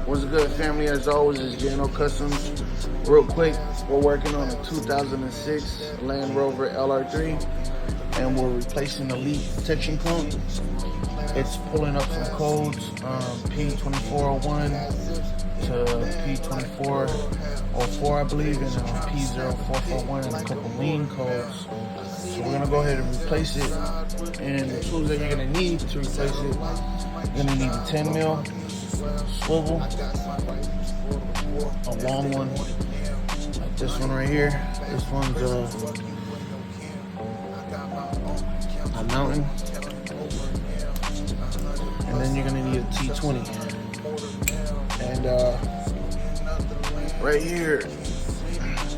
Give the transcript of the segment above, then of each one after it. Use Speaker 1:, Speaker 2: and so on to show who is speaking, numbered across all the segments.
Speaker 1: What's good, family? As always, it's Gano Customs. Real quick, we're working on a 2006 Land Rover LR3, and we're replacing the leak detection pump. It's pulling up some codes, P2401 to P2404, I believe, and P0441, and a couple lean codes. So we're gonna go ahead and replace it. And the tools that you're gonna need to replace it, you're gonna need a 10 mil swivel, a long one like this one right here. This one's a mountain, and then you're gonna need a T20. And right here,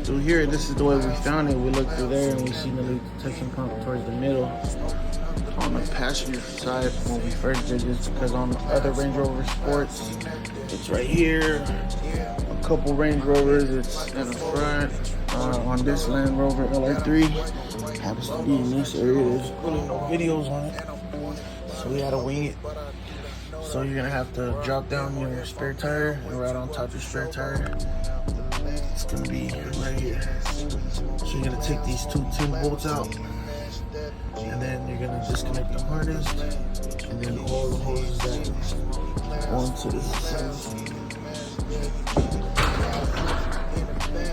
Speaker 1: through here, this is the way we found it. We looked through there and we seen the leak detection pump towards the middle on the passenger side when we first did this, because on the other Range Rover Sports it's right here. A couple Range Rovers it's in the front. On this Land Rover LR3 happens to be in this area. There's really no videos on it, so we had to wing it. So you're gonna have to drop down your spare tire, and right on top of your spare tire it's gonna be right here. So you're gonna take these two 10 bolts out, and then you're gonna disconnect the harness, and then all the hoses that go into this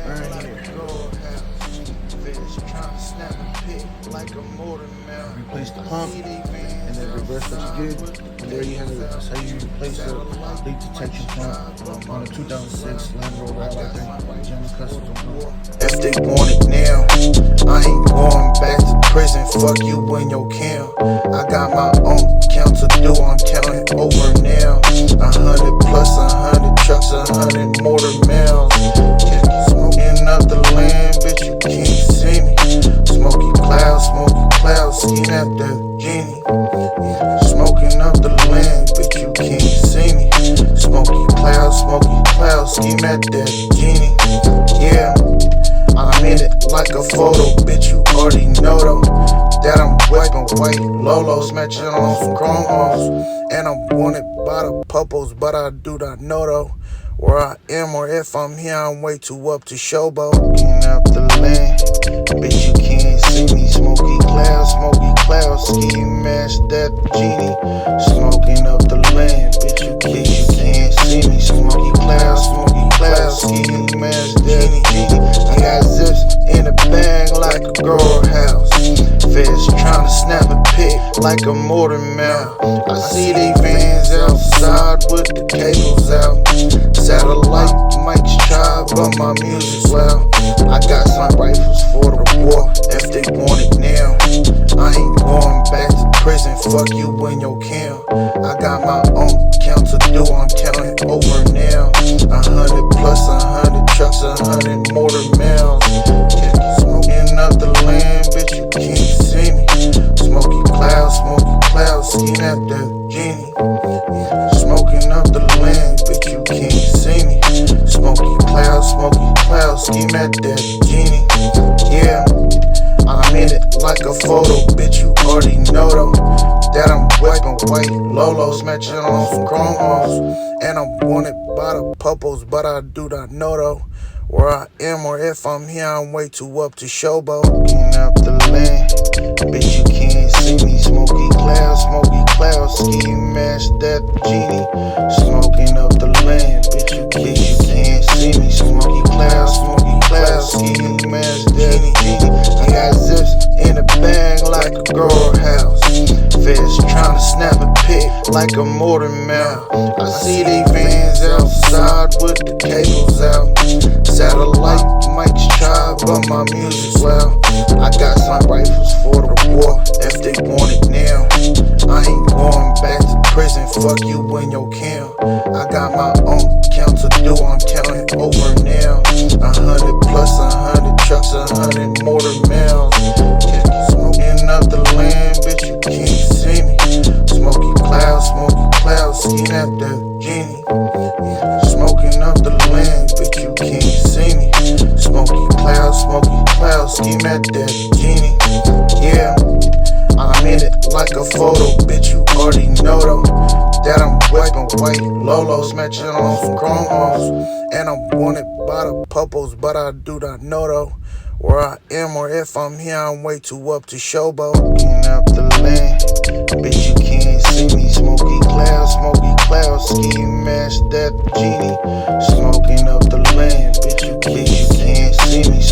Speaker 1: right here. Replace the pump, and then reverse what you did, and there you have it. That's how you replace the leak detection pump on a 2006 Land Rover LR3. Gano Customs.
Speaker 2: If they want it now, I ain't going back to prison. Fuck you and your cam. I got my own count to do, I'm counting over now. 100 plus 100 trucks, 100 motor miles. Smoking up the land, bitch, you can't see me. Smoky clouds, scheme at that genie. Smoking up the land, bitch, you can't see me. Smoky clouds, scheme at that genie. Yeah, I'm in it like a photo, bitch, you already know though that I'm whipping white Lolos, matching on some chrome hoes. And I'm wanted by the puppos, but I do not know though where I am, or if I'm here, I'm way too up to showboat. Smoking up the land, bitch, you can't see me. Smoky clouds, ski mask that genie. Smoking up the land, bitch, you can't see me. Smoky clouds, ski mask that genie. I got zips in the bag like a grower house. Feds tryna snap a pic like a mortar mouth. I see they vans outside with the cables out. Satellite mics try, but my music's loud. I got some rifles for the war if they want it now. I ain't going back to prison, fuck you and your cam. I got my own count to do, I'm counting over now. 100 plus 100 trucks, 100 motor miles. Smoking up the land, bitch, you can't see me. Smoky clouds, scheme at that genie. Smoking up the land, bitch, you can't see me. Smoky clouds, scheme at that genie. Yeah, I'm in it like a photo, bitch, you already know though that I'm whipping white Lolos, matching on some chrome hoes. And I'm wanted by the puppos, but I do not know though where I am, or if I'm here, I'm way too up to showboat. Smoking up the land, bitch, you can't see me. Smoky clouds, ski mask that genie. Smoking up the land, bitch, you can't see me. Smoky clouds, ski mask that genie. I got zips in the bag like a grower house. Feds tryna snap a pic like a mortar mouth. I see they vans outside with the cables out. Satellite mics try, but my music's loud. I got some rifles for the war if they want it now. I ain't going back to prison, fuck you and your cam. I got my own count to do, I'm counting over now. 100 plus 100 trucks, 100 motor miles. Smoking up the land, bitch, you can't see me. Smoky clouds, scheme at that genie. Smoking up the land, bitch, you can't see me. Smoky clouds, scheme at that genie. Yeah, I'm in it like a photo, bitch, you already know though that I'm whipping white Lolos, matching on some chrome hoes. And I'm wanted by the popos, but I do not know though where I am or if I'm here. I'm way too up to showboat. Getting up the land, bitch, you can't see me. Smoky clouds, ski mask that genie. Smoking up the land, bitch, you can't see me.